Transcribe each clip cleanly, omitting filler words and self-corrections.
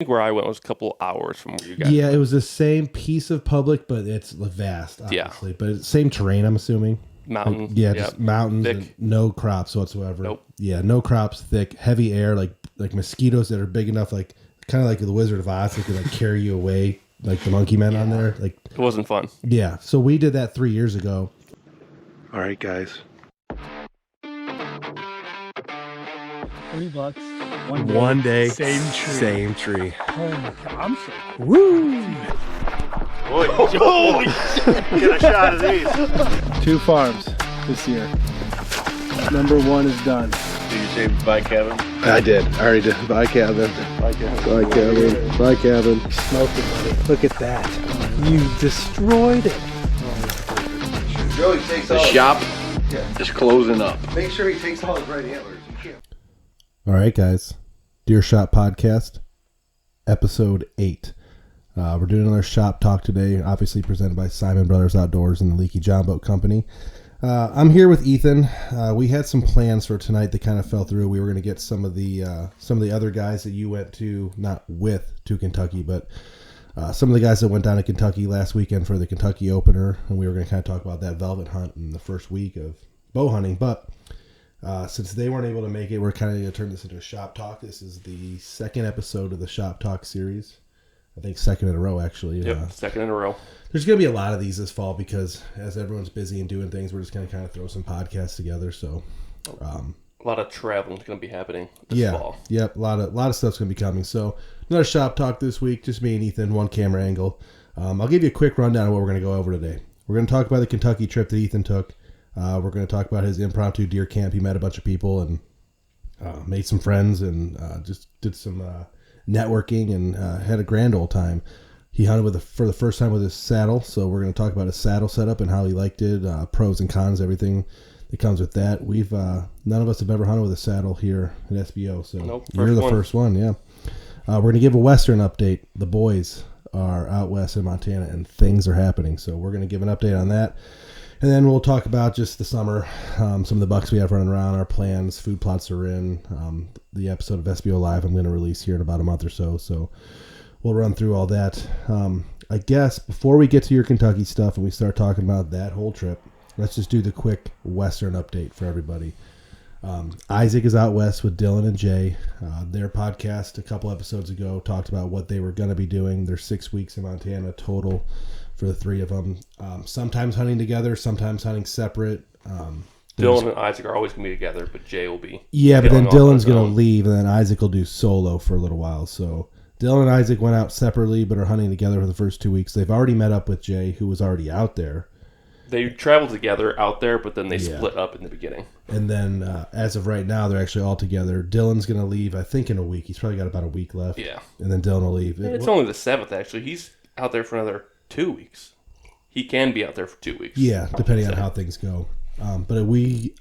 think where I went was a couple hours from where you guys Yeah, it was the same piece of public, but it's vast, obviously. Yeah. But it's same terrain, I'm assuming. Mountain. Just mountains and no crops whatsoever. Nope. Yeah, no crops, thick, heavy air, like mosquitoes that are big enough, like kind of like the Wizard of Oz, that could like carry you away, like the monkey men on there. Like it wasn't fun. Yeah, so we did that 3 years ago. All right, guys. $20. One day. Same tree. Oh my God. I'm so... Woo! Holy shit! Get a shot of these. 2 farms this year. Number 1 is done. Did you say bye, Kevin? I did. I already did. Bye, Kevin. Bye, Kevin. Bye, Kevin. Bye, Kevin. Smoked it, buddy. Look at that. You destroyed it. Joey takes the shop is closing up. Make sure he takes all his right antlers. All right, guys. Deer Shop Podcast, Episode 8. We're doing another shop talk today, obviously presented by Siman Brothers Outdoors and the Leaky John Boat Company. I'm here with Ethan. We had some plans for tonight that kind of fell through. We were going to get some of the other guys that you went to, not with, to Kentucky, but some of the guys that went down to Kentucky last weekend for the Kentucky opener, and we were going to kind of talk about that velvet hunt in the first week of bow hunting. But since they weren't able to make it, we're kind of going to turn this into a shop talk. This is the second episode of the shop talk series. I think second in a row, actually. Yep, second in a row. There's going to be a lot of these this fall because as everyone's busy and doing things, we're just going to kind of throw some podcasts together. So, a lot of traveling is going to be happening this fall. Yep, a lot of stuff's going to be coming. So, another shop talk this week, just me and Ethan, one camera angle. I'll give you a quick rundown of what we're going to go over today. We're going to talk about the Kentucky trip that Ethan took. We're going to talk about his impromptu deer camp. He met a bunch of people and made some friends and just did some networking and had a grand old time. He hunted for the first time with his saddle, so we're going to talk about his saddle setup and how he liked it, pros and cons, everything that comes with that. We've none of us have ever hunted with a saddle here at SBO, so you're the first one. Yeah, we're going to give a Western update. The boys are out west in Montana, and things are happening, so we're going to give an update on that. And then we'll talk about just the summer, some of the bucks we have running around, our plans, food plots are in. The episode of SBO Live I'm going to release here in about a month or so. So we'll run through all that. I guess before we get to your Kentucky stuff and we start talking about that whole trip, let's just do the quick Western update for everybody. Isaac is out west with Dylan and Jay. Their podcast a couple episodes ago talked about what they were going to be doing. Their 6 weeks in Montana total for the three of them. Sometimes hunting together, sometimes hunting separate. Dylan and Isaac are always going to be together, but Jay will be. Yeah, but then Dylan's going to leave, and then Isaac will do solo for a little while. So Dylan and Isaac went out separately, but are hunting together for the first 2 weeks. They've already met up with Jay, who was already out there. They traveled together out there, but then they split up in the beginning. And then, as of right now, they're actually all together. Dylan's going to leave, I think, in a week. He's probably got about a week left. Yeah. And then Dylan will leave. It's only the 7th, actually. He's out there for another 2 weeks. He can be out there for 2 weeks. Yeah, depending on how things go. But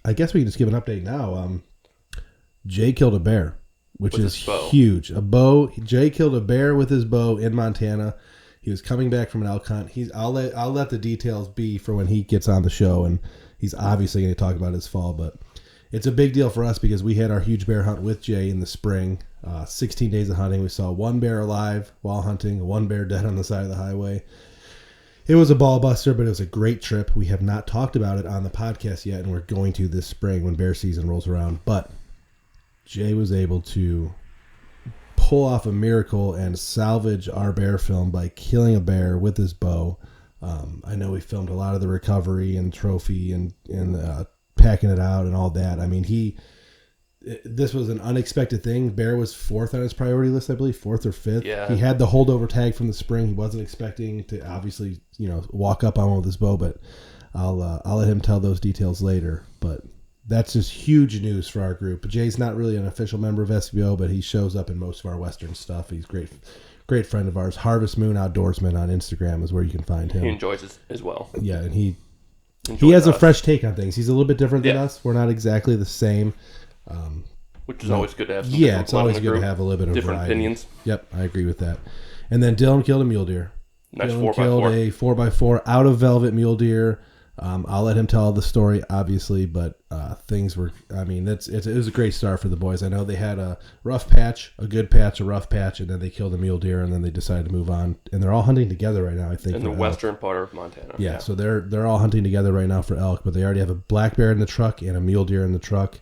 I guess we can just give an update now. Jay killed a bear, which is huge. A bow. Jay killed a bear with his bow in Montana. He was coming back from an elk hunt. I'll let the details be for when he gets on the show, and he's obviously going to talk about his fall. But it's a big deal for us because we had our huge bear hunt with Jay in the spring. 16 days of hunting. We saw one bear alive while hunting, one bear dead on the side of the highway. It was a ball buster, but it was a great trip. We have not talked about it on the podcast yet, and we're going to this spring when bear season rolls around. But Jay was able to pull off a miracle and salvage our bear film by killing a bear with his bow. I know we filmed a lot of the recovery and trophy and packing it out and all that. I mean, this was an unexpected thing. Bear was 4th on his priority list, I believe, 4th or 5th. Yeah. He had the holdover tag from the spring. He wasn't expecting to obviously, walk up on one with his bow, but I'll let him tell those details later. But that's just huge news for our group. Jay's not really an official member of SBO, but he shows up in most of our Western stuff. He's a great friend of ours. Harvest Moon Outdoorsman on Instagram is where you can find him. He enjoys it as well. Yeah, and he has a fresh take on things. He's a little bit different than us. We're not exactly the same. Which is always good to have some it's always good to have a little bit of different variety. Opinions. Yep, I agree with that. And then Dylan killed a mule deer. Nice Dylan 4x4. killed a 4x4 out of velvet mule deer. I'll let him tell the story, obviously, but things were, I mean, it was a great start for the boys. I know they had a rough patch, a good patch, a rough patch, and then they killed a mule deer, and then they decided to move on. And they're all hunting together right now, I think. In the western part of Montana. Yeah, so they're all hunting together right now for elk, but they already have a black bear in the truck and a mule deer in the truck.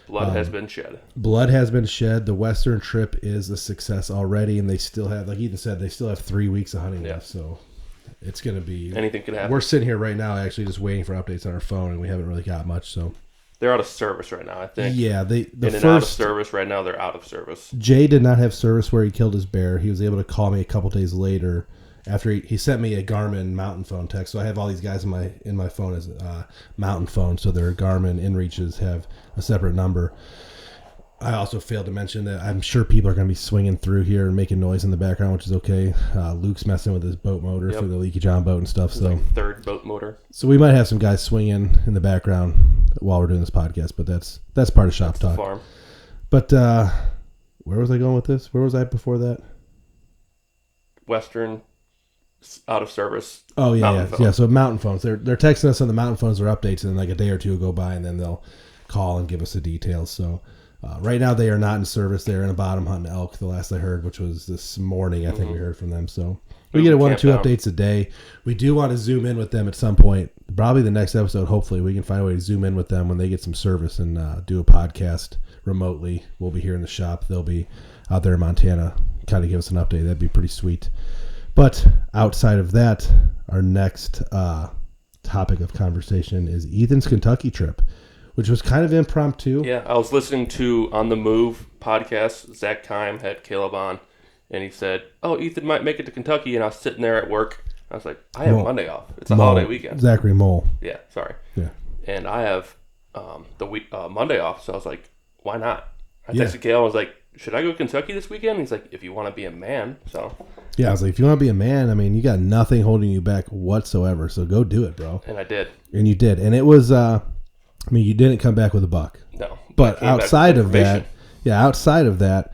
Blood has been shed. Blood has been shed. The western trip is a success already, and they still have, like Ethan said, they still have 3 weeks of hunting left, so it's going to be... Anything could happen. We're sitting here right now actually just waiting for updates on our phone, and we haven't really got much, so... They're out of service right now, I think. Yeah, out of service right now, they're out of service. Jay did not have service where he killed his bear. He was able to call me a couple days later after he sent me a Garmin mountain phone text. So I have all these guys in my phone as mountain phone, so their Garmin inReaches have a separate number. I also failed to mention that I'm sure people are going to be swinging through here and making noise in the background, which is okay. Luke's messing with his boat motor for the Leaky John boat and stuff. So like third boat motor. So we might have some guys swinging in the background while we're doing this podcast, but that's part of shop talk. Farm. But where was I going with this? Where was I before that? Western out of service. Oh yeah. So mountain phones. They're texting us on the mountain phones or updates, and then like a day or two will go by, and then they'll call and give us the details. So. Right now, they are not in service. They're in a bottom hunting elk, the last I heard, which was this morning. I think we heard from them. So we get 1 or 2 updates a day. We do want to zoom in with them at some point. Probably the next episode, hopefully, we can find a way to zoom in with them when they get some service and do a podcast remotely. We'll be here in the shop. They'll be out there in Montana, kind of give us an update. That'd be pretty sweet. But outside of that, our next topic of conversation is Ethan's Kentucky trip, which was kind of impromptu. Yeah, I was listening to On the Move podcast. Zach Kime had Caleb on, and he said, "Oh, Ethan might make it to Kentucky." And I was sitting there at work. I was like, "I have Monday off. It's a holiday weekend." Zachary Mole. Yeah, sorry. Yeah. And I have Monday off, so I was like, "Why not?" I texted Caleb. I was like, "Should I go to Kentucky this weekend?" He's like, "If you want to be a man." So. Yeah, I was like, if you want to be a man, I mean, you got nothing holding you back whatsoever. So go do it, bro. And I did. And you did, and it was. I mean, you didn't come back with a buck. No. But outside of that,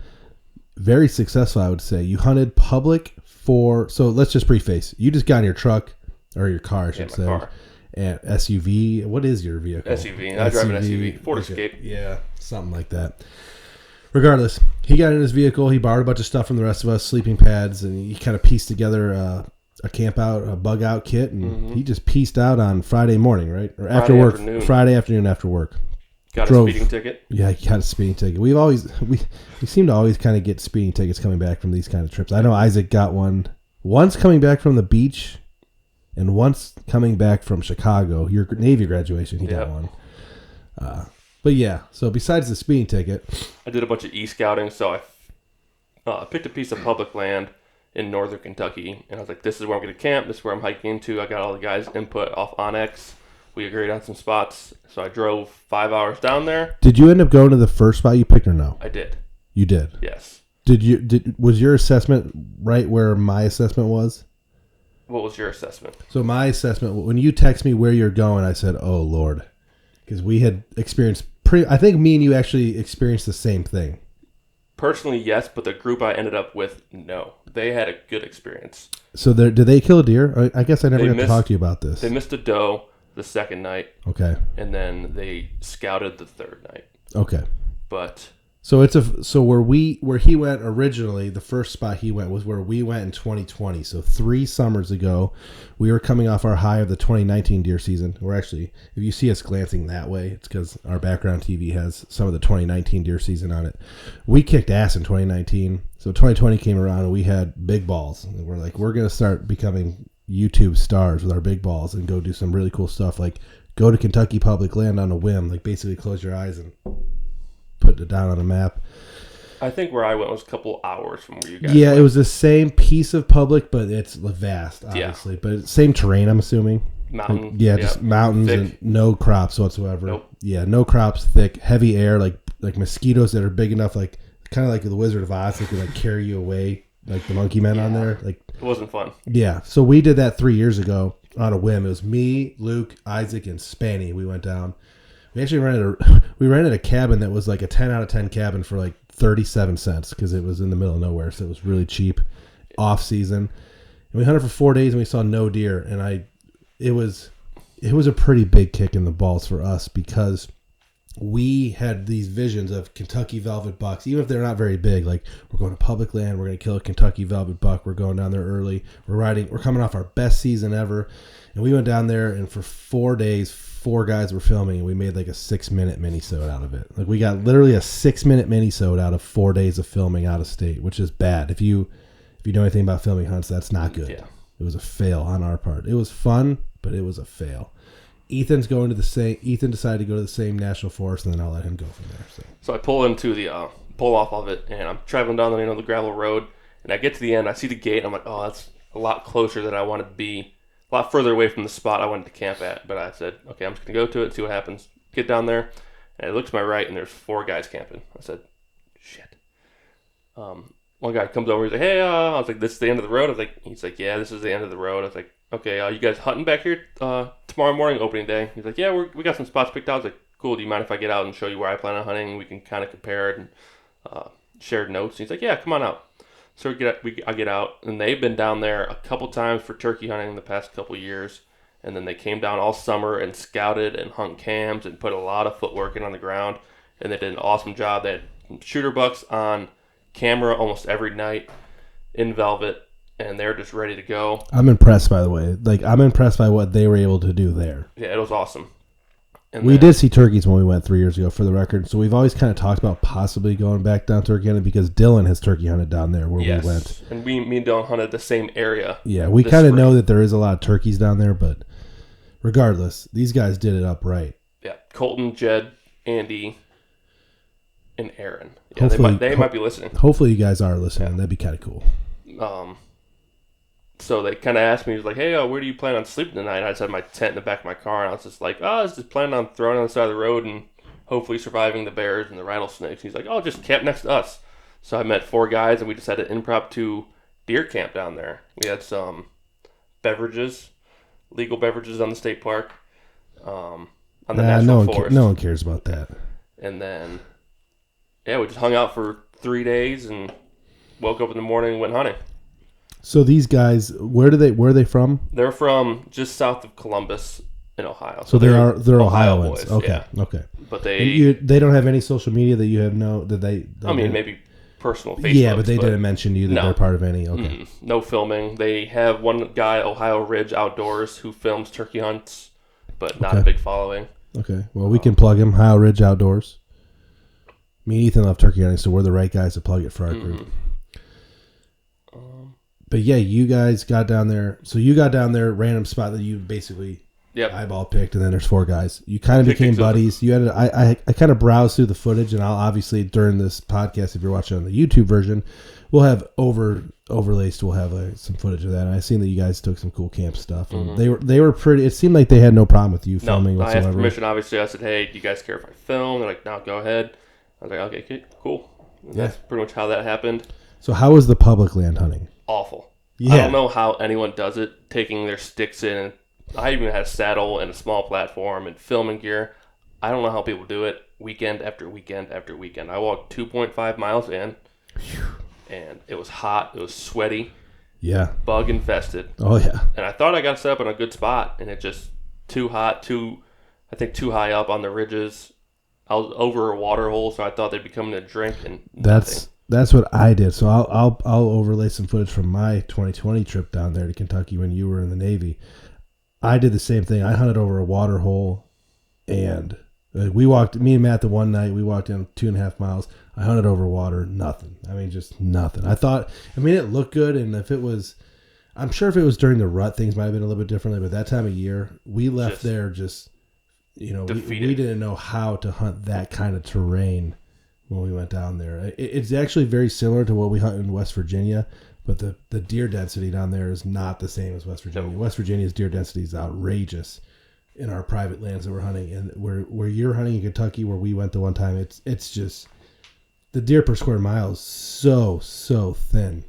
very successful, I would say. You hunted public so let's just preface. You just got in your truck, or your car, I should say. Car. And SUV. What is your vehicle? SUV. I drive an SUV. Ford Escape. Yeah, something like that. Regardless, he got in his vehicle. He borrowed a bunch of stuff from the rest of us, sleeping pads, and he kind of pieced together a camp out, a bug out kit, and he just pieced out on Friday morning, right? Or after work. Friday afternoon after work. Got a speeding ticket? Yeah, he got a speeding ticket. We seem to always kind of get speeding tickets coming back from these kind of trips. I know Isaac got one once coming back from the beach and once coming back from Chicago. Your Navy graduation, he got one. But yeah, so besides the speeding ticket. I did a bunch of e-scouting, so I picked a piece of public land in northern Kentucky, and I was like, this is where I'm going to camp, this is where I'm hiking into. I got all the guys' input off Onyx. We agreed on some spots, so I drove 5 hours down there. Did you end up going to the first spot you picked or no? I did. You did? Yes. Was your assessment right where my assessment was? What was your assessment? So my assessment, when you text me where you're going, I said, oh, Lord. Because we had experienced, I think me and you actually experienced the same thing. Personally, yes, but the group I ended up with, no. They had a good experience. So did they kill a deer? I guess I never got to talk to you about this. They missed a doe the second night. Okay. And then they scouted the third night. Okay. But so where he went originally, the first spot he went was where we went in 2020. So 3 summers ago, we were coming off our high of the 2019 deer season. We're actually, if you see us glancing that way, it's because our background TV has some of the 2019 deer season on it. We kicked ass in 2019. So 2020 came around and we had big balls. And we're like, we're going to start becoming YouTube stars with our big balls and go do some really cool stuff. Like go to Kentucky public land on a whim. Like basically close your eyes and put it down on a map. I think where I went was a couple hours from where you guys went. It was the same piece of public, but it's vast, obviously. Yeah. But it's same terrain, I'm assuming. Mountain. Just mountains thick. And no crops whatsoever. Nope. Yeah, no crops, thick, heavy air, like mosquitoes that are big enough, like kind of like the Wizard of Oz, that could like carry you away, like the monkey men on there. Like it wasn't fun. Yeah, so we did that 3 years ago on a whim. It was me, Luke, Isaac, and Spanny. We went down. We actually rented a cabin that was like a 10 out of 10 cabin for like 37 cents because it was in the middle of nowhere, so it was really cheap, off season. And we hunted for 4 days and we saw no deer. And it was it was a pretty big kick in the balls for us because we had these visions of Kentucky velvet bucks, even if they're not very big. Like, we're going to public land, we're going to kill a Kentucky velvet buck, we're going down there early, we're coming off our best season ever, and we went down there, and for 4 days, 4 guys were filming, and we made like a 6-minute mini-sode out of it. Like, we got literally a 6-minute mini-sode out of 4 days of filming out of state, which is bad. If you know anything about filming hunts, that's not good. Yeah. It was a fail on our part. It was fun, but it was a fail. Ethan decided to go to the same national forest, and then I'll let him go from there. So I pull into the pull off of it, and I'm traveling down the gravel road, and I get to the end. I see the gate, and I'm like, oh, that's a lot closer than I wanted to be, a lot further away from the spot I wanted to camp at. But I said, okay, I'm just gonna go to it, see what happens. Get down there, and I look to my right, and there's 4 guys camping. I said, shit. One guy comes over, he's like, hey, I was like, this is the end of the road? He's like, yeah, this is the end of the road. I was like, okay, you guys hunting back here tomorrow morning, opening day? He's like, yeah, we got some spots picked out. I was like, cool, do you mind if I get out and show you where I plan on hunting? We can kind of compare it and shared notes. And he's like, yeah, come on out. So I get out, and they've been down there a couple times for turkey hunting in the past couple years. And then they came down all summer and scouted and hung cams and put a lot of footwork in on the ground. And they did an awesome job. They had shooter bucks on camera almost every night in velvet, and they're just ready to go. I'm impressed, by the way. Like, I'm impressed by what they were able to do there. Yeah, it was awesome. And we did see turkeys when we went 3 years ago, for the record. So we've always kind of talked about possibly going back down turkey hunting because Dylan has turkey hunted down there where we went. And me and Dylan hunted the same area. Yeah, we kind of know that there is a lot of turkeys down there, but regardless, these guys did it up right. Yeah, Colton, Jed, Andy, and Aaron. Yeah, they might be listening. Hopefully you guys are listening. Yeah. That'd be kind of cool. So they kind of asked me, he was like, hey, where do you plan on sleeping tonight? I just had my tent in the back of my car, and I was just like, I was just planning on throwing on the side of the road and hopefully surviving the bears and the rattlesnakes. He's like, oh, just camp next to us. So I met 4 guys, and we just had an impromptu deer camp down there. We had some beverages, legal beverages on the state park, on the national forest. No one cares about that. And then, we just hung out for 3 days and woke up in the morning and went hunting. So these guys, where are they from? They're from just south of Columbus in Ohio. So they're Ohioans. Boys, okay, yeah. Okay. But they don't have any social media that you have maybe personal Facebook. Yeah, but they didn't mention you that they're part of any. Okay. No filming. They have one guy, Ohio Ridge Outdoors, who films turkey hunts, but not a big following. Okay. Well, we can plug him. Ohio Ridge Outdoors. Me and Ethan love turkey hunting, so we're the right guys to plug it for our group. But yeah, you guys got down there. So you got down there, random spot that you basically eyeball picked, and then there's 4 guys. You kind of became buddies. You had I kind of browsed through the footage, and I'll obviously during this podcast, if you're watching on the YouTube version, we'll have overlays. We'll have some footage of that. And I seen that you guys took some cool camp stuff, and they were pretty. It seemed like they had no problem with you filming whatsoever. I asked permission. Obviously, I said, "Hey, do you guys care if I film?" They're like, "No, go ahead." I was like, "Okay, cool." And that's pretty much how that happened. So how was the public land hunting? Awful. Yeah. I don't know how anyone does it, taking their sticks in. I even had a saddle and a small platform and filming gear. I don't know how people do it weekend after weekend after weekend. I walked 2.5 miles in, and it was hot. It was sweaty. Yeah. Bug infested. Oh, yeah. And I thought I got set up in a good spot, and it just too hot, too high up on the ridges. I was over a water hole, so I thought they'd be coming to drink, and That's what I did. So I'll overlay some footage from my 2020 trip down there to Kentucky when you were in the Navy. I did the same thing. I hunted over a water hole, and me and Matt the one night, we walked in 2.5 miles. I hunted over water, nothing. I mean, just nothing. It looked good, and I'm sure if it was during the rut, things might have been a little bit differently, but that time of year, we left there just, we didn't know how to hunt that kind of terrain when we went down there. It's actually very similar to what we hunt in West Virginia, but the deer density down there is not the same as West Virginia. West Virginia's deer density is outrageous in our private lands that we're hunting. And where you're hunting in Kentucky, where we went the one time, it's just the deer per square mile is so thin.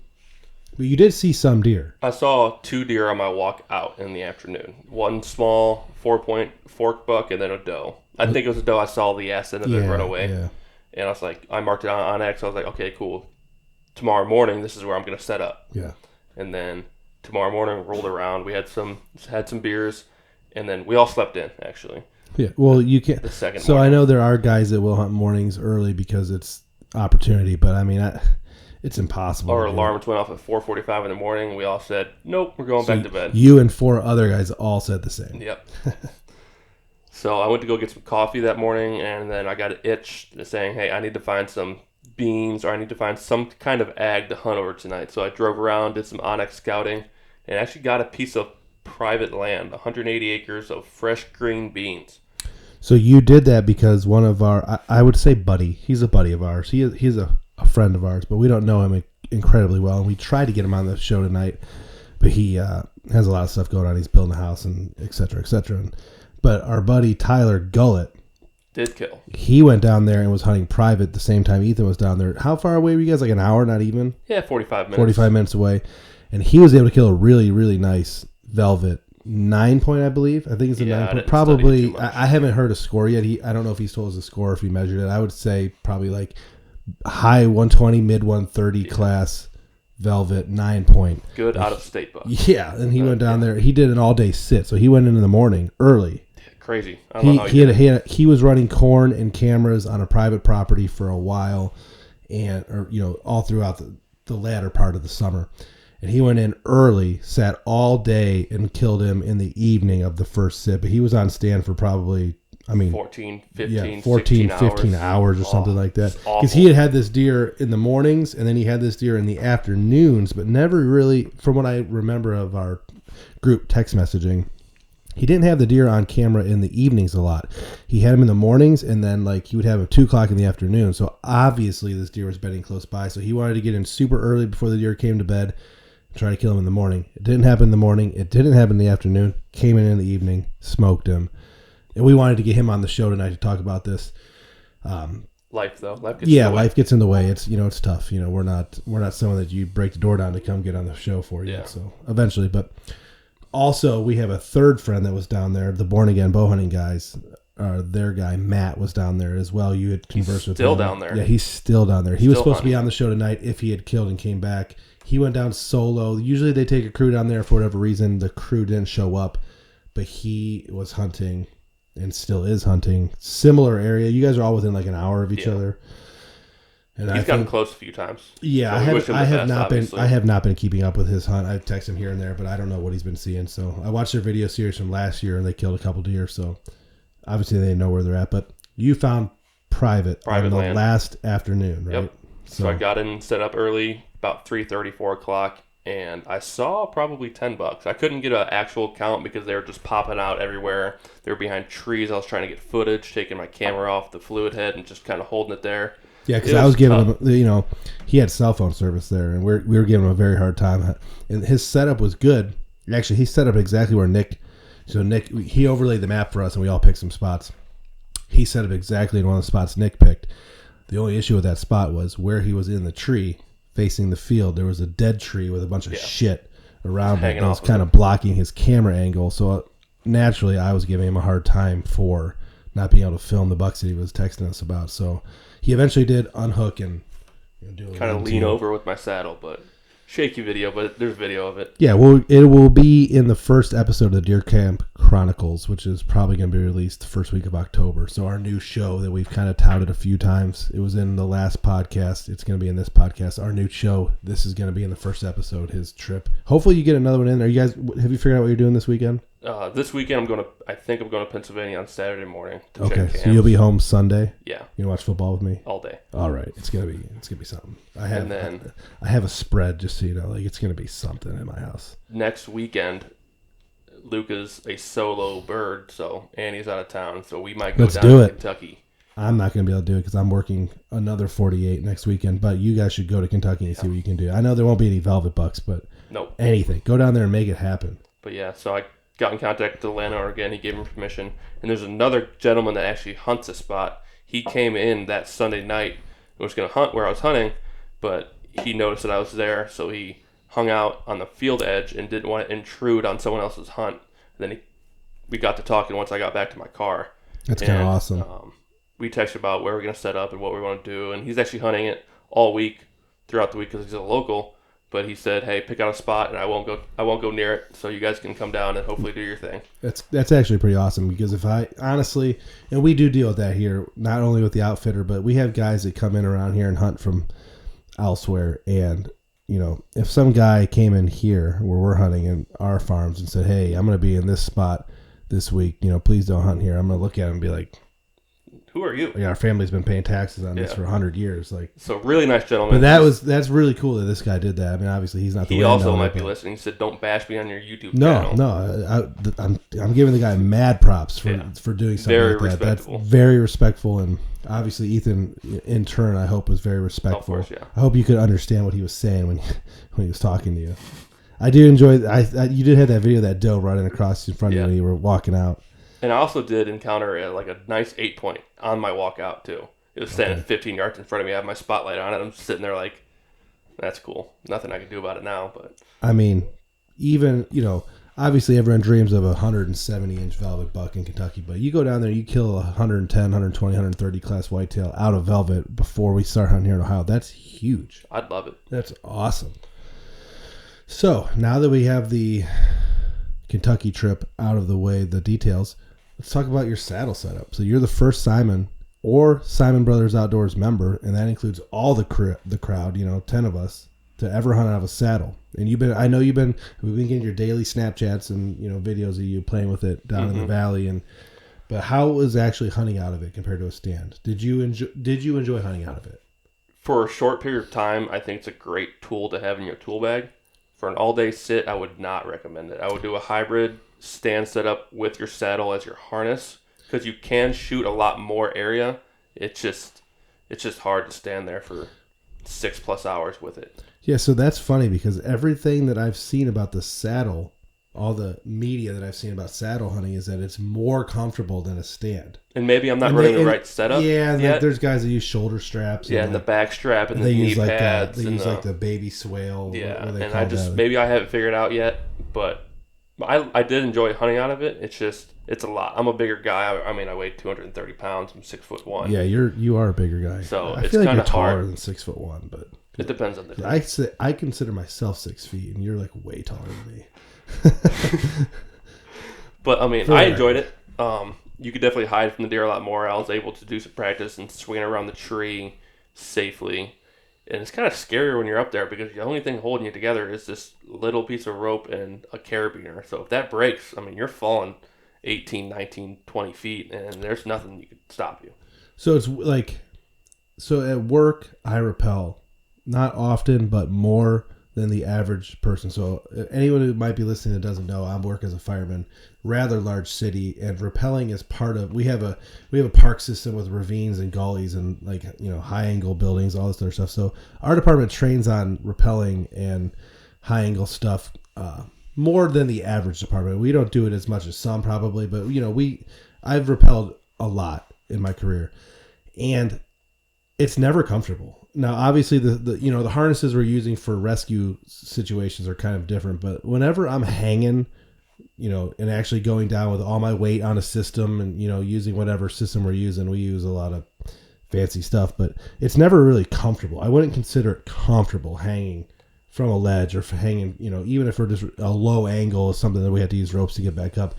But you did see some deer. I saw 2 deer on my walk out in the afternoon. One small 4-point fork buck and then a doe. I think it was a doe. I saw the ass end of it run away. Yeah. And I was like, I marked it on X. I was like, okay, cool. Tomorrow morning, this is where I'm going to set up. Yeah. And then tomorrow morning rolled around. We had some beers, and then we all slept in, actually. Yeah, well, you can't. The second So morning. I know there are guys that will hunt mornings early because it's opportunity, but I mean, it's impossible. Our to do. alarms went off at 4:45 in the morning. We all said, nope, we're going back to bed. You and 4 other guys all said the same. Yep. So I went to go get some coffee that morning, and then I got an itch saying, hey, I need to find some beans, or I need to find some kind of ag to hunt over tonight. So I drove around, did some Onyx scouting, and actually got a piece of private land, 180 acres of fresh green beans. So you did that because one of our, I would say buddy, he's a buddy of ours. He's a friend of ours, but we don't know him incredibly well. And we tried to get him on the show tonight, but he has a lot of stuff going on. He's building a house and et cetera, et cetera. But our buddy Tyler Gullett did kill. He went down there and was hunting private the same time Ethan was down there. How far away were you guys? Like an hour, not even? Yeah, 45 minutes. 45 minutes away. And he was able to kill a really, really nice velvet 9-point, I believe. I think it's a 9-point. Probably, I haven't heard a score yet. I don't know if he's told us a score, if he measured it. I would say probably like high 120, mid 130 class velvet 9-point. Good out-of-state buck. Yeah, and he went down there. He did an all-day sit, so he went in the morning early. Crazy. I don't know how he was running corn and cameras on a private property for a while, and all throughout the latter part of the summer. And he went in early, sat all day, and killed him in the evening of the first sit. But he was on stand for probably, 14, 15, 15 hours or something like that. Because he had this deer in the mornings, and then he had this deer in the afternoons, but never really, from what I remember of our group text messaging, he didn't have the deer on camera in the evenings a lot. He had him in the mornings, and then he would have him 2 o'clock in the afternoon. So obviously this deer was bedding close by. So he wanted to get in super early before the deer came to bed and try to kill him in the morning. It didn't happen in the morning. It didn't happen in the afternoon. Came in the evening, smoked him. And we wanted to get him on the show tonight to talk about this. Life though. Life gets in the way. It's it's tough. We're not someone that you break the door down to come get on the show for you. Yeah. So eventually, but also we have a third friend that was down there, the Born Again Bow Hunting guys. Their guy Matt was down there as well. You had conversed with him. Still down there. Yeah, he's still down there. He was supposed to be on the show tonight if he had killed and came back. He went down solo. Usually they take a crew down there for whatever reason. The crew didn't show up, but he was hunting and still is hunting. Similar area. You guys are all within like an hour of each other. And He's gotten close a few times. Yeah, so I have not been keeping up with his hunt. I've texted him here and there, but I don't know what he's been seeing. So I watched their video series from last year, and they killed a couple deer. So obviously they know where they're at. But you found private on the land last afternoon, right? Yep. So I got in, set up early, about 3:30, 4 o'clock, and I saw probably 10 bucks. I couldn't get an actual count because they were just popping out everywhere. They were behind trees. I was trying to get footage, taking my camera off the fluid head and just kind of holding it there. Yeah, because I was giving him, he had cell phone service there, and we were giving him a very hard time. And his setup was good. Actually, he set up exactly where Nick, he overlaid the map for us, and we all picked some spots. He set up exactly in one of the spots Nick picked. The only issue with that spot was where he was in the tree, facing the field. There was a dead tree with a bunch of shit around it. It was kind of blocking his camera angle. So naturally, I was giving him a hard time for not being able to film the bucks that he was texting us about. So he eventually did unhook and do a kind of lean over with my saddle, but shaky video, but there's video of it. Yeah, well, it will be in the first episode of the Deer Camp Chronicles, which is probably going to be released the first week of October. So our new show that we've kind of touted a few times. It was in the last podcast. It's going to be in this podcast. Our new show. This is going to be in the first episode. His trip. Hopefully, you get another one in. Have you figured out what you're doing this weekend? This weekend I think I'm going to Pennsylvania on Saturday morning to check camps. So you'll be home Sunday. Yeah. You gonna watch football with me all day. All right, it's gonna be something. I have a spread, just so you know, it's gonna be something in my house. Next weekend, Luca's a solo bird, so Annie's out of town, so we might go down to Kentucky. I'm not gonna be able to do it because I'm working another 48 next weekend. But you guys should go to Kentucky and see what you can do. I know there won't be any velvet bucks, but anything. Go down there and make it happen. But yeah, so I got in contact with the landowner again. He gave him permission. And there's another gentleman that actually hunts a spot. He came in that Sunday night and was going to hunt where I was hunting, but he noticed that I was there, so he hung out on the field edge and didn't want to intrude on someone else's hunt. And then we got to talking once I got back to my car. That's kind of awesome. We texted about where we're going to set up and what we want to do. And he's actually hunting it all week, throughout the week, because he's a local. But he said, "Hey, pick out a spot, and I won't go near it, so you guys can come down and hopefully do your thing." That's actually pretty awesome, because if I honestly, and we do deal with that here, not only with the outfitter, but we have guys that come in around here and hunt from elsewhere. And if some guy came in here where we're hunting in our farms and said, "Hey, I'm going to be in this spot this week, please don't hunt here," I'm going to look at him and be like, "Who are you?" Yeah, our family's been paying taxes on this for 100 years. Like, so really nice gentleman. But that's really cool that this guy did that. I mean, obviously he's not the He also landowner, might be listening. He said, "Don't bash me on your YouTube channel." No, I'm giving the guy mad props for doing something very like that. Respectful. That's very respectful, and obviously Ethan, in turn, I hope was very respectful. Of course, yeah. I hope you could understand what he was saying when he was talking to you. I do enjoy. You did have that video of that doe running across in front of you when you were walking out. And I also did encounter a nice 8-point on my walk out too. It was standing 15 yards in front of me. I have my spotlight on it. I'm sitting there like, that's cool. Nothing I can do about it now. But I mean, even obviously everyone dreams of a 170-inch velvet buck in Kentucky, but you go down there, you kill a 110, 120, 130 class whitetail out of velvet before we start hunting here in Ohio. That's huge. I'd love it. That's awesome. So now that we have the Kentucky trip out of the way, the details, let's talk about your saddle setup. So you're the first Siman Brothers Outdoors member, and that includes all the crowd, 10 of us, to ever hunt out of a saddle. And we've been getting your daily Snapchats and videos of you playing with it down in the valley. But how was actually hunting out of it compared to a stand? Did you enjoy hunting out of it? For a short period of time, I think it's a great tool to have in your tool bag. For an all-day sit, I would not recommend it. I would do a hybrid stand setup with your saddle as your harness, because you can shoot a lot more area. It's just hard to stand there for 6+ hours with it. Yeah, so that's funny, because everything that I've seen about the saddle, all the media that I've seen about saddle hunting, is that it's more comfortable than a stand. And maybe I'm not running the right setup. Yeah, there's guys that use shoulder straps. Yeah, and the back strap and the knee pads. They use the baby swale. Yeah, and maybe I haven't figured it out yet, but I did enjoy hunting out of it. It's a lot. I'm a bigger guy. I weigh 230 pounds. I'm 6'1". Yeah, you are a bigger guy. So I it's feel like kind you're of taller hard. than 6'1", but it depends on the day. I consider myself 6 feet, and you're like way taller than me. But I enjoyed it. You could definitely hide from the deer a lot more. I was able to do some practice and swing around the tree safely. And it's kind of scarier when you're up there, because the only thing holding you together is this little piece of rope and a carabiner. So if that breaks, you're falling 18, 19, 20 feet, and there's nothing that could stop you. So it's so at work, I rappel. Not often, but more than the average person. So anyone who might be listening that doesn't know, I work as a fireman, rather large city, and rappelling is part of. We have a park system with ravines and gullies and high angle buildings, all this other stuff. So our department trains on rappelling and high angle stuff more than the average department. We don't do it as much as some probably, but I've rappelled a lot in my career, and it's never comfortable. Now, obviously, the harnesses we're using for rescue situations are kind of different, but whenever I'm hanging, and actually going down with all my weight on a system and, using whatever system we're using, we use a lot of fancy stuff, but it's never really comfortable. I wouldn't consider it comfortable hanging from a ledge or hanging, even if we're just a low angle or something that we have to use ropes to get back up.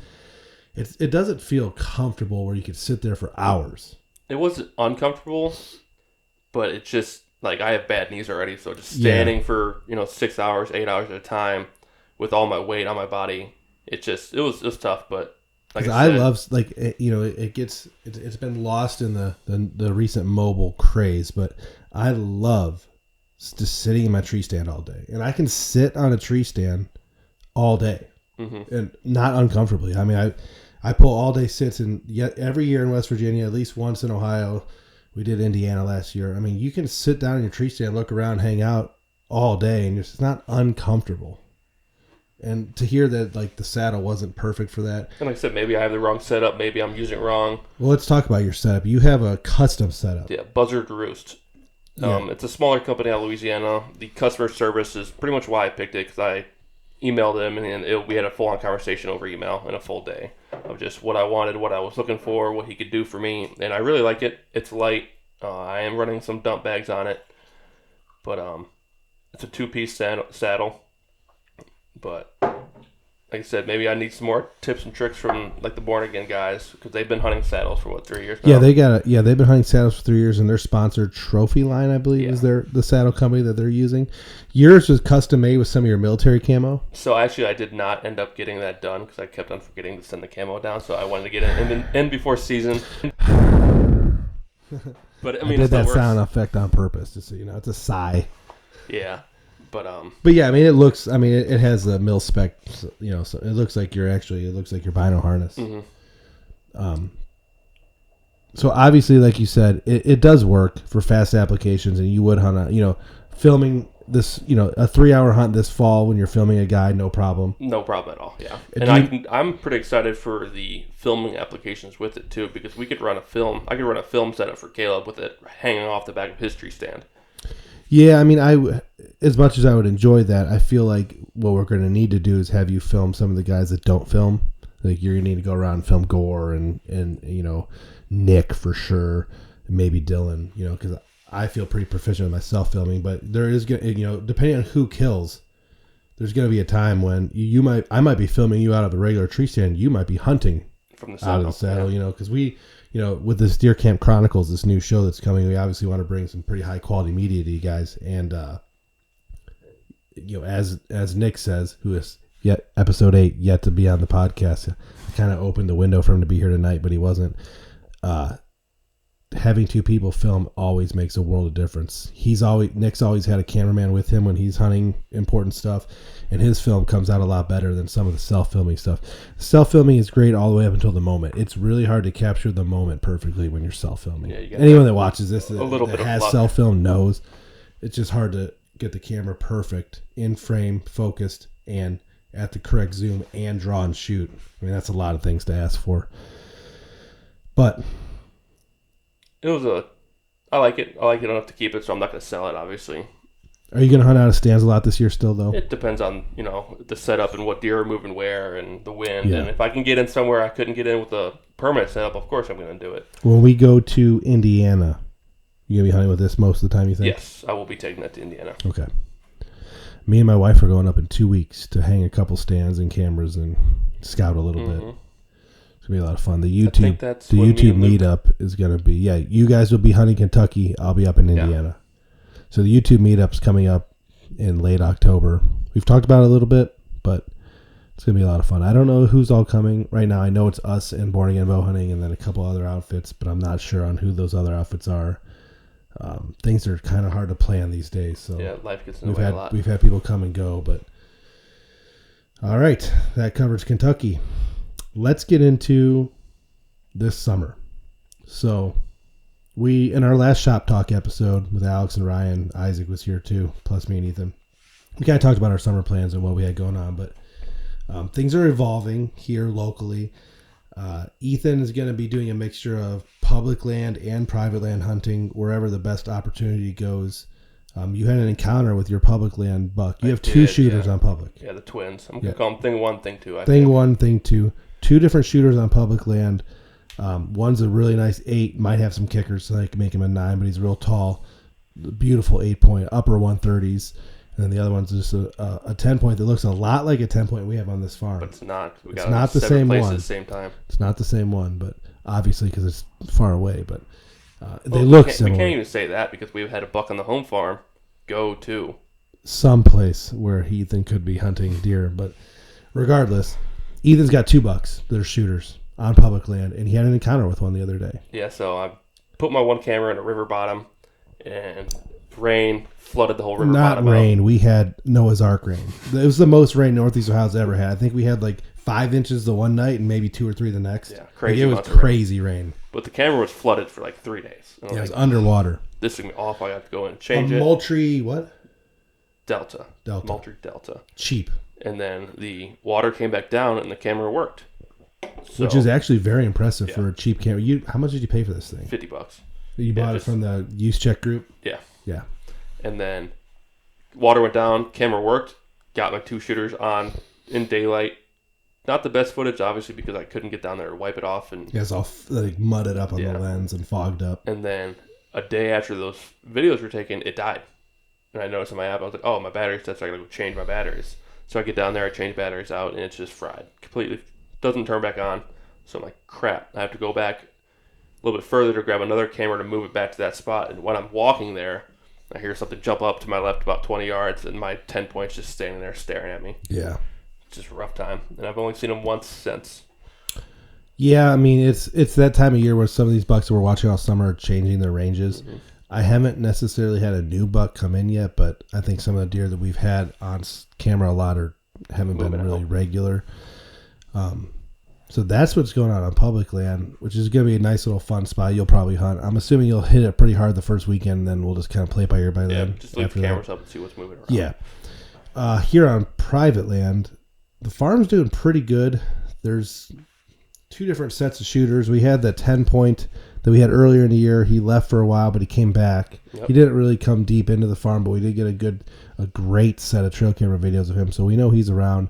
It doesn't feel comfortable where you could sit there for hours. It wasn't uncomfortable, but it's just I have bad knees already, so just standing for 6 hours, 8 hours at a time with all my weight on my body, it was tough. But I love it's been lost in the recent mobile craze, but I love just sitting in my tree stand all day, and I can sit on a tree stand all day and not uncomfortably. I pull all day sits, and yet every year in West Virginia, at least once in Ohio. We did Indiana last year. You can sit down in your tree stand, look around, hang out all day, and it's not uncomfortable. And to hear that the saddle wasn't perfect for that. And like I said, maybe I have the wrong setup. Maybe I'm using it wrong. Well, let's talk about your setup. You have a custom setup. Yeah, Buzzard Roost. It's a smaller company out of Louisiana. The customer service is pretty much why I picked it, because I emailed them, and we had a full-on conversation over email in a full day of just what I wanted, what I was looking for, what he could do for me, and I really like it. It's light. I am running some dump bags on it, but It's a 2-piece saddle. But like I said, maybe I need some more tips and tricks from like the Born Again guys because they've been hunting saddles for 3 years now. Yeah, they've been hunting saddles for 3 years, and their sponsored Trophy Line, I believe, is the saddle company that they're using. Yours was custom made with some of your military camo. So actually, I did not end up getting that done because I kept on forgetting to send the camo down. So I wanted to get it in before season. But I mean, I did that sound effect on purpose, just so you know. It's a sigh. Yeah. But yeah, I mean, it looks. I mean, it has the mil spec. You know, so it looks like your bino harness. Mm-hmm. So obviously, like you said, it does work for fast applications, and you would hunt filming this, a 3-hour hunt this fall when you're filming a guide, no problem. No problem at all. Yeah, and I'm pretty excited for the filming applications with it too because we could run a film. I could run a film setup for Caleb with it hanging off the back of his tree stand. Yeah, I mean, as much as I would enjoy that, I feel like what we're going to need to do is have you film some of the guys that don't film. Like you're going to need to go around and film Gore and Nick for sure, and maybe Dylan, because I feel pretty proficient with myself filming. But there is going to, depending on who kills, there's going to be a time when I might be filming you out of a regular tree stand. You might be hunting from the out of the saddle, because we. With this Deer Camp Chronicles, this new show that's coming, we obviously want to bring some pretty high quality media to you guys. And, as Nick says, who is yet episode 8 yet to be on the podcast, I kind of opened the window for him to be here tonight, but he wasn't. Having 2 people film always makes a world of difference. Nick's always had a cameraman with him when he's hunting important stuff, and his film comes out a lot better than some of the self-filming stuff. Self-filming is great all the way up until the moment. It's really hard to capture the moment perfectly when you're self-filming. Yeah, anyone that watches this that has self-film knows it's just hard to get the camera perfect, in frame, focused, and at the correct zoom, and draw and shoot. I mean, that's a lot of things to ask for. But I like it. I like it enough to keep it, so I'm not going to sell it, obviously. Are you going to hunt out of stands a lot this year still, though? It depends on, the setup and what deer are moving where and the wind. Yeah. And if I can get in somewhere I couldn't get in with a permanent setup, of course I'm going to do it. When we go to Indiana, you going to be hunting with this most of the time, you think? Yes, I will be taking that to Indiana. Okay. Me and my wife are going up in 2 weeks to hang a couple stands and cameras and scout a little bit. It's going to be a lot of fun. The YouTube meetup is going to be, you guys will be hunting Kentucky. I'll be up in Indiana. So the YouTube meetup's coming up in late October. We've talked about it a little bit, but it's going to be a lot of fun. I don't know who's all coming right now. I know it's us and Born Again Bow Hunting and then a couple other outfits, but I'm not sure on who those other outfits are. Things are kind of hard to plan these days. So life gets in the way a lot. We've had people come and go, but all right, that covers Kentucky. Let's get into this summer. So we, in our last Shop Talk episode with Alex and Ryan, Isaac was here too, plus me and Ethan. We kind of talked about our summer plans and what we had going on, but things are evolving here locally. Ethan is going to be doing a mixture of public land and private land hunting wherever the best opportunity goes. You had an encounter with your public land buck. You have 2 shooters on public. Yeah, the twins. I'm going to call them Thing 1, Thing 2. Thing 1, Thing 2. 2 different shooters on public land. One's a really nice 8, might have some kickers so they can make him a 9, but he's real tall. Beautiful 8-point, upper 130s. And then the other one's just a 10-point that looks a lot like a 10-point we have on this farm. But it's not. It's not the same one. At the same time. It's not the same one, but obviously because it's far away. But they look similar. We can't even say that because we've had a buck on the home farm go to some place where Ethan could be hunting deer. But regardless, Ethan's got 2 bucks that are shooters on public land, and he had an encounter with one the other day. Yeah, so I put my one camera in a river bottom, and rain flooded the whole river bottom. Not rain. We had Noah's Ark rain. It was the most rain Northeast Ohio's ever had. I think we had like 5 inches the one night and maybe 2 or 3 the next. Yeah, crazy. It was crazy rain. But the camera was flooded for like 3 days. It was underwater. This is going to be awful. I have to go in and change it. Moultrie, what? Delta. Moultrie Delta. Cheap. And then the water came back down and the camera worked. So, which is actually very impressive for a cheap camera. How much did you pay for this thing? $50. You bought it from the Use Check group? Yeah. Yeah. And then water went down, camera worked, got my 2 shooters on in daylight. Not the best footage, obviously, because I couldn't get down there to wipe it off. And it's all like mudded up on the lens and fogged up. And then a day after those videos were taken, it died. and I noticed in my app, I was like, oh, my battery's dead, so I gotta go change my batteries. So I get down there, I change batteries out, and it's just fried. Completely doesn't turn back on. So I'm like, crap, I have to go back a little bit further to grab another camera to move it back to that spot. And when I'm walking there, I hear something jump up to my left about 20 yards, and my 10 point's just standing there staring at me. Yeah. It's just a rough time. And I've only seen him once since. Yeah, I mean, it's that time of year where some of these bucks that we're watching all summer are changing their ranges. Mm-hmm. I haven't necessarily had a new buck come in yet, but I think some of the deer that we've had on camera a lot haven't been really regular. So that's what's going on public land, which is going to be a nice little fun spot. You'll probably hunt. I'm assuming you'll hit it pretty hard the first weekend, and then we'll just kind of play it by ear by then. Just leave the cameras up and see what's moving around. Yeah. Here on private land, the farm's doing pretty good. There's 2 different sets of shooters. We had the 10-point that we had earlier in the year. He left for a while, but he came back. Yep. He didn't really come deep into the farm, but we did get a great set of trail camera videos of him, so we know he's around.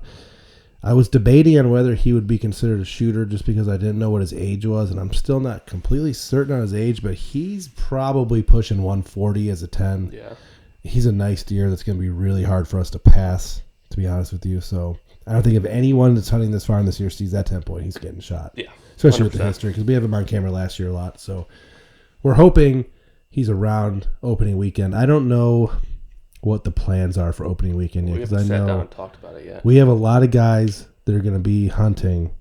I was debating on whether he would be considered a shooter just because I didn't know what his age was, and I'm still not completely certain on his age, but he's probably pushing 140 as a 10. Yeah. He's a nice deer that's going to be really hard for us to pass, to be honest with you. So I don't think if anyone that's hunting this farm this year sees that 10 point, he's getting shot. Yeah. Especially 100%. with the history, because we have him on camera last year a lot. So we're hoping he's around opening weekend. I don't know what the plans are for opening weekend yet, because I know sat down and talked about it yet. We have a lot of guys that are going to be hunting,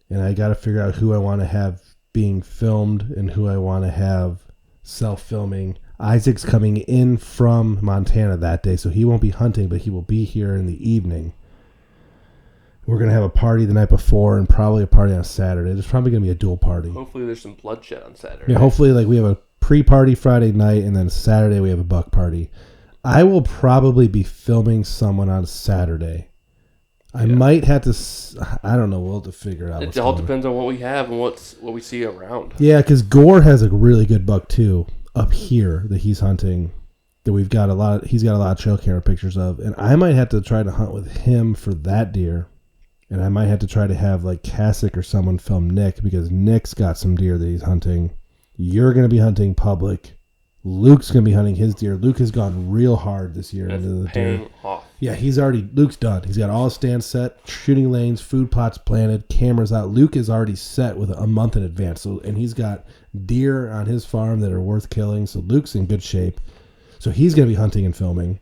and I got to figure out who I want to have being filmed and who I want to have self-filming. Isaac's coming in from Montana that day, so he won't be hunting, but he will be here in the evening. We're going to have a party the night before and probably a party on Saturday. There's probably going to be a dual party. Hopefully there's some bloodshed on Saturday. Yeah, hopefully we have a pre-party Friday night, and then Saturday we have a buck party. I will probably be filming someone on Saturday. I might have to. I don't know. We'll have to figure out. It all depends on what we have and what we see around. Yeah, because Gore has a really good buck too up here that he's hunting. That we've got a lot. He's got a lot of trail camera pictures of, and I might have to try to hunt with him for that deer, and I might have to try to have like Kasich or someone film Nick, because Nick's got some deer that he's hunting. You're going to be hunting public. Luke's going to be hunting his deer. Luke has gone real hard this year into the deer. Off. Yeah, Luke's done. He's got all his stands set, shooting lanes, food plots planted, cameras out. Luke is already set with a month in advance. And he's got deer on his farm that are worth killing. So Luke's in good shape. So he's going to be hunting and filming.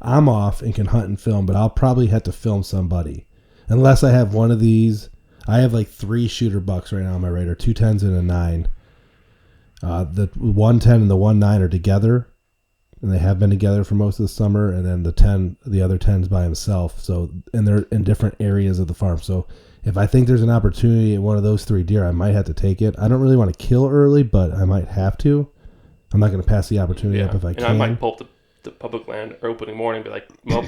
I'm off and can hunt and film, but I'll probably have to film somebody. Unless I have one of these. I have like 3 shooter bucks right now on my radar, 2 10s and a 9. The 110 and the 19 are together, and they have been together for most of the summer. And then the other 10's by himself. So, and they're in different areas of the farm. So, if I think there's an opportunity at one of those 3 deer, I might have to take it. I don't really want to kill early, but I might have to. I'm not going to pass the opportunity up if I can. And I might pull up the public land or opening morning and be like, well,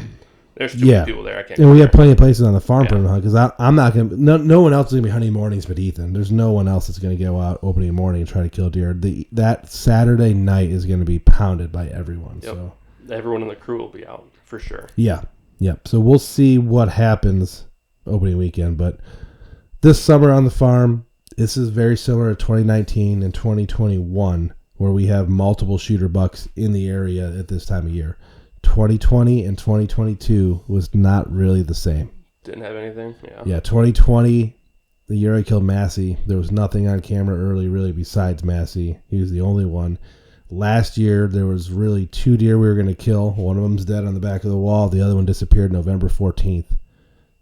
there's too many people there. I can't. And we have plenty of places on the farm for him to hunt, because I'm not going to. No one else is going to be hunting mornings but Ethan. There's no one else that's going to go out opening morning and try to kill deer. That Saturday night is going to be pounded by everyone. Yep. So everyone in the crew will be out for sure. Yeah. Yep. So we'll see what happens opening weekend. But this summer on the farm, this is very similar to 2019 and 2021, where we have multiple shooter bucks in the area at this time of year. 2020 and 2022 was not really the same. Didn't have anything? Yeah, 2020, the year I killed Massey, there was nothing on camera early really besides Massey. He was the only one. Last year, there was really 2 deer we were going to kill. One of them's dead on the back of the wall. The other one disappeared November 14th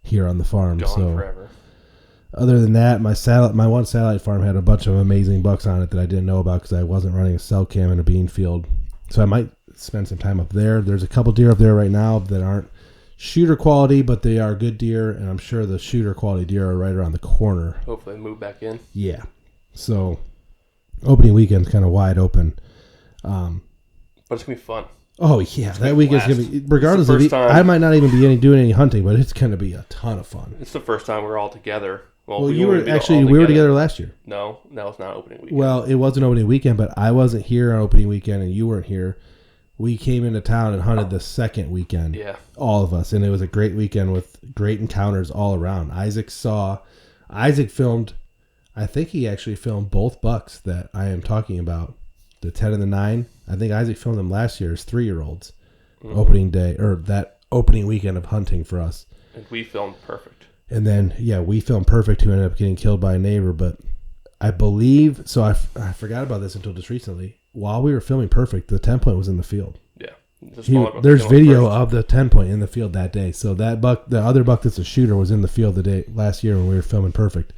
here on the farm. Gone forever. Other than that, my one satellite farm had a bunch of amazing bucks on it that I didn't know about because I wasn't running a cell cam in a bean field. So I might spend some time up there. There's a couple deer up there right now that aren't shooter quality, but they are good deer, and I'm sure the shooter quality deer are right around the corner. Hopefully they move back in. Yeah. So opening weekend's kind of wide open. But it's going to be fun. Oh, yeah. That weekend's going to be, regardless of, I might not even be doing any hunting, but it's going to be a ton of fun. It's the first time we're all together. Well, we were together last year. No, that was not opening weekend. Well, it wasn't opening weekend, but I wasn't here on opening weekend, and you weren't here. We came into town and hunted the second weekend. Yeah. All of us. And it was a great weekend with great encounters all around. Isaac filmed, I think he actually filmed both bucks that I am talking about. The 10 and the 9. I think Isaac filmed them last year as 3-year-olds. opening day, or that opening weekend of hunting for us. And we filmed perfect. And then, we filmed Perfect, who ended up getting killed by a neighbor. But I believe, so I forgot about this until just recently. While we were filming Perfect, the 10-point was in the field. Yeah. There's video of the 10-point in the field that day. So that buck, the other buck that's a shooter, was in the field the day last year when we were filming Perfect.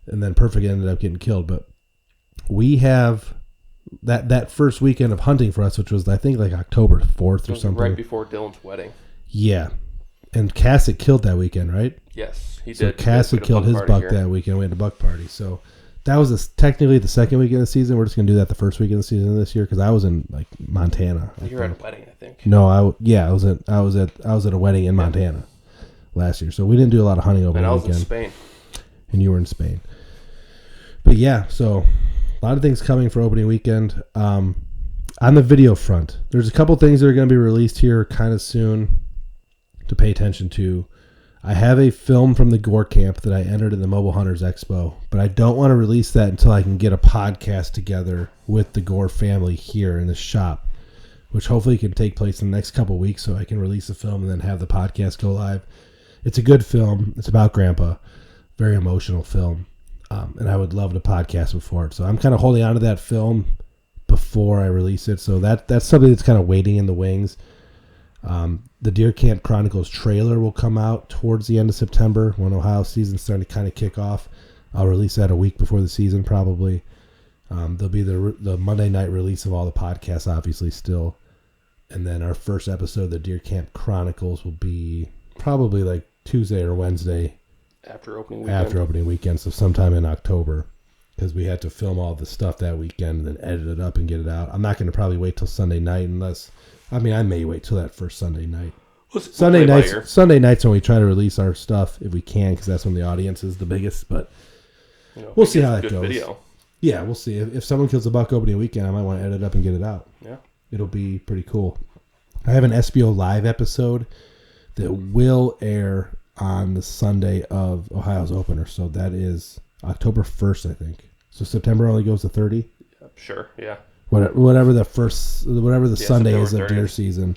And then Perfect ended up getting killed. But we have that first weekend of hunting for us, which was, I think, like October 4th or something. Right before Dylan's wedding. Yeah. And Cassick killed that weekend, right? Yes, he so did. So Cassick killed his buck that weekend. We had a buck party. So that was technically the second weekend of the season. We're just going to do that the first weekend of the season this year because I was in like Montana. You were at a wedding, I think. No, I was at a wedding in Montana last year. So we didn't do a lot of hunting over the weekend. And I was in Spain. And you were in Spain. But yeah, so a lot of things coming for opening weekend. On the video front, there's a couple things that are going to be released here kind of soon to pay attention to. I have a film from the Gore Camp that I entered in the Mobile Hunters Expo, but I don't want to release that until I can get a podcast together with the Gore family here in the shop, which hopefully can take place in the next couple weeks so I can release the film and then have the podcast go live. It's a good film. It's about Grandpa. Very emotional film. And I would love to podcast before it. So I'm kind of holding on to that film before I release it. So that's something that's kind of waiting in the wings. The Deer Camp Chronicles trailer will come out towards the end of September when Ohio season's starting to kind of kick off. I'll release that a week before the season probably. There'll be the Monday night release of all the podcasts, obviously, still. And then our first episode of the Deer Camp Chronicles will be probably like Tuesday or Wednesday. After opening weekend. So sometime in October. Because we had to film all the stuff that weekend and then edit it up and get it out. I'm not going to probably wait till Sunday night I may wait till that first Sunday night. Sunday nights when we try to release our stuff, if we can, because that's when the audience is the biggest. But we'll see how that goes. Video. Yeah, we'll see. If someone kills a buck opening weekend, I might want to edit it up and get it out. Yeah. It'll be pretty cool. I have an SBO Live episode that will air on the Sunday of Ohio's opener. So that is October 1st, I think. So September only goes to 30? Sure, yeah. Whatever the Sunday is of deer 30th. season,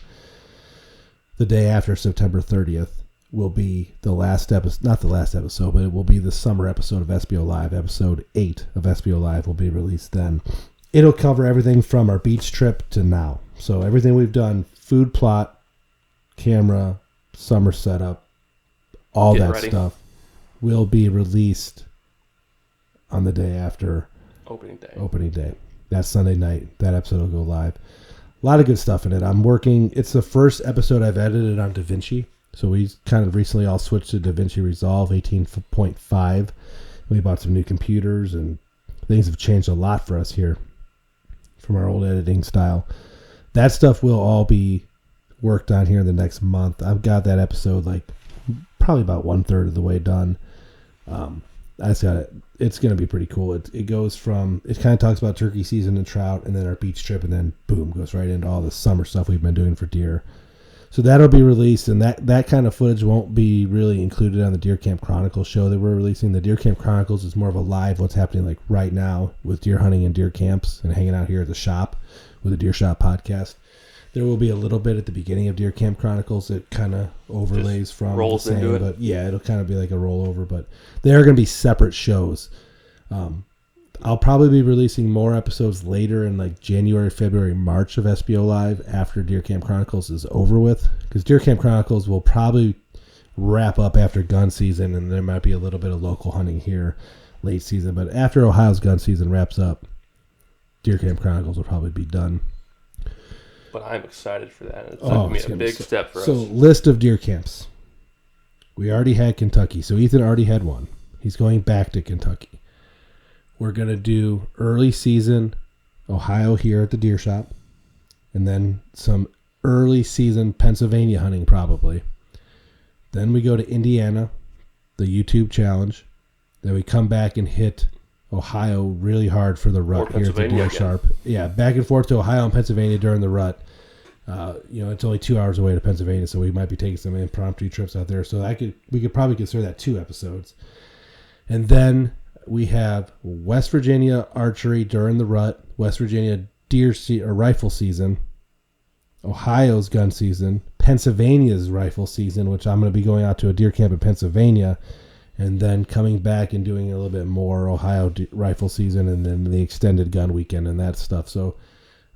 the day after September 30th will be the last episode, not the last episode, but it will be the summer episode of SBO Live. Episode 8 of SBO Live will be released then. It'll cover everything from our beach trip to now. So everything we've done, food plot, camera, summer setup, all Get that ready. stuff will be released on the day after opening day. That Sunday night, that episode will go live. A lot of good stuff in it. It's the first episode I've edited on DaVinci. So we kind of recently all switched to DaVinci Resolve 18.5. We bought some new computers and things have changed a lot for us here from our old editing style. That stuff will all be worked on here in the next month. I've got that episode like probably about 1/3 of the way done. I just got it. It's going to be pretty cool. It goes from, it kind of talks about turkey season and trout and then our beach trip and then boom, goes right into all the summer stuff we've been doing for deer. So that'll be released and that kind of footage won't be really included on the Deer Camp Chronicles show that we're releasing. The Deer Camp Chronicles is more of a live what's happening like right now with deer hunting and deer camps and hanging out here at the shop with the Deer Shop podcast. There will be a little bit at the beginning of Deer Camp Chronicles that kind of overlays Just from rolls the same, into it. but yeah, it'll kind of be like a rollover. But they are going to be separate shows. I'll probably be releasing more episodes later in like January, February, March of SBO Live after Deer Camp Chronicles is over with, because Deer Camp Chronicles will probably wrap up after gun season, and there might be a little bit of local hunting here late season. But after Ohio's gun season wraps up, Deer Camp Chronicles will probably be done. But I'm excited for that. It's going to be a big step for us. So, list of deer camps. We already had Kentucky. So, Ethan already had one. He's going back to Kentucky. We're going to do early season Ohio here at the deer shop. And then some early season Pennsylvania hunting probably. Then we go to Indiana, the YouTube challenge. Then we come back and hit Ohio really hard for the rut here at the Deer Shop. Yeah, back and forth to Ohio and Pennsylvania during the rut. It's only 2 hours away to Pennsylvania, so we might be taking some impromptu trips out there. So we could probably consider that 2 episodes. And then we have West Virginia archery during the rut, West Virginia rifle season, Ohio's gun season, Pennsylvania's rifle season, which I'm going to be going out to a deer camp in Pennsylvania, and then coming back and doing a little bit more Ohio rifle season, and then the extended gun weekend and that stuff. So,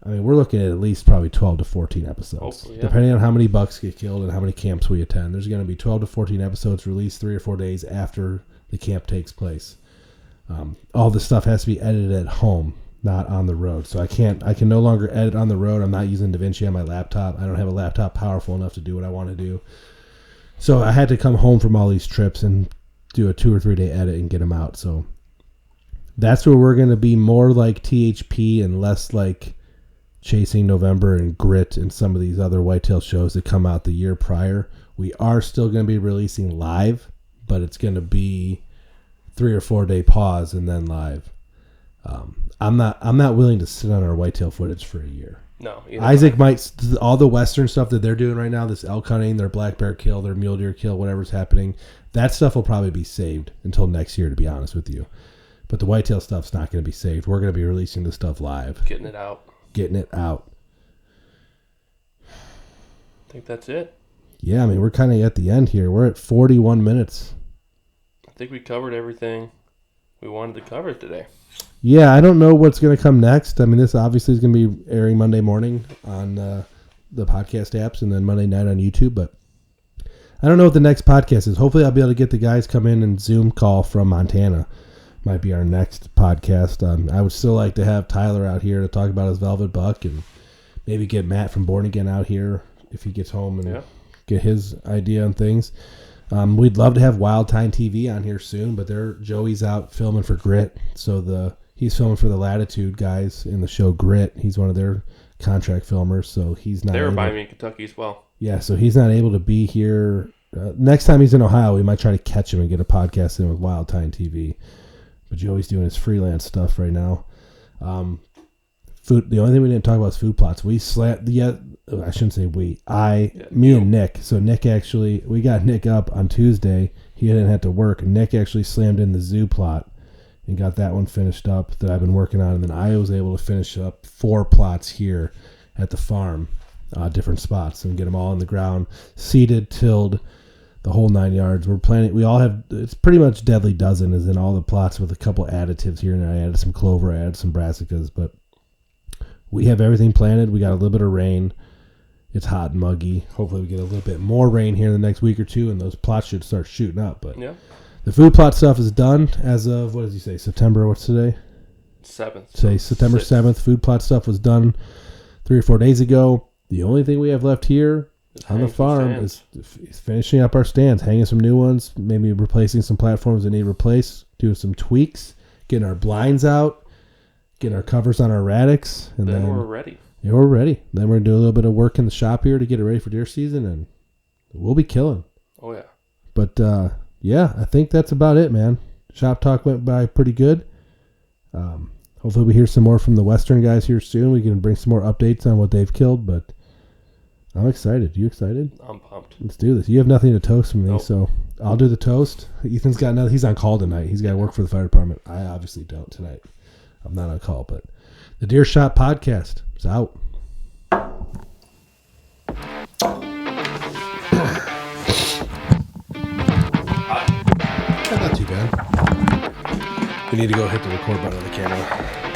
I mean, we're looking at least probably 12 to 14 episodes. Hopefully, yeah. Depending on how many bucks get killed and how many camps we attend. There's going to be 12 to 14 episodes released 3 or 4 days after the camp takes place. All this stuff has to be edited at home, not on the road. So I can no longer edit on the road. I'm not using DaVinci on my laptop. I don't have a laptop powerful enough to do what I want to do. So I had to come home from all these trips and do a 2 or 3 day edit and get them out. So that's where we're going to be more like THP and less like Chasing November and Grit and some of these other whitetail shows that come out the year prior. We are still going to be releasing live, but it's going to be 3 or 4 day pause and then live. I'm not willing to sit on our whitetail footage for a year. No. Isaac might, all the Western stuff that they're doing right now, this elk hunting, their black bear kill, their mule deer kill, whatever's happening, that stuff will probably be saved until next year, to be honest with you. But the whitetail stuff's not going to be saved. We're going to be releasing the stuff live. Getting it out. I think that's it. Yeah, I mean, we're kind of at the end here. We're at 41 minutes. I think we covered everything we wanted to cover today. Yeah, I don't know what's going to come next. I mean, this obviously is going to be airing Monday morning on the podcast apps and then Monday night on YouTube, but I don't know what the next podcast is. Hopefully I'll be able to get the guys come in and Zoom call from Montana. Might be our next podcast. I would still like to have Tyler out here to talk about his velvet buck and maybe get Matt from Born Again out here if he gets home and get his idea on things. We'd love to have Wild Time TV on here soon, but Joey's out filming for Grit, so he's filming for the Latitude guys in the show Grit. He's one of their contract filmers, so he's not. They were by me in Kentucky as well. Yeah, so he's not able to be here. Next time he's in Ohio, we might try to catch him and get a podcast in with Wild Time TV. But Joey's doing his freelance stuff right now. Food. The only thing we didn't talk about is food plots. We I shouldn't say we. Me and Nick. So Nick actually, we got Nick up on Tuesday. He didn't have to work. Nick actually slammed in the zoo plot and got that one finished up that I've been working on. And then I was able to finish up 4 plots here at the farm, different spots, and get them all in the ground, seeded, tilled, the whole 9 yards. We're planning. We all have. It's pretty much Deadly Dozen is in all the plots with a couple additives here and there. I added some clover, I added some brassicas, but we have everything planted. We got a little bit of rain. It's hot and muggy. Hopefully we get a little bit more rain here in the next week or two, and those plots should start shooting up. But the food plot stuff is done as of, what does he say, September, what's today? 7th. Say September 7th. Food plot stuff was done 3 or 4 days ago. The only thing we have left here on the farm is finishing up our stands, hanging some new ones, maybe replacing some platforms that need replaced, doing some tweaks, getting our blinds out, getting our covers on our Radix, and then we're ready. Yeah, we're ready. Then we're going to do a little bit of work in the shop here to get it ready for deer season, and we'll be killing. Oh, yeah. But, yeah, I think that's about it, man. Shop talk went by pretty good. Hopefully we hear some more from the Western guys here soon. We can bring some more updates on what they've killed, but I'm excited. You excited? I'm pumped. Let's do this. You have nothing to toast from me, so I'll do the toast. Ethan's got nothing. He's on call tonight. He's got to work for the fire department. I obviously don't tonight. I'm not on call, but the Deer Shot Podcast is out. Not too bad. We need to go hit the record button on the camera.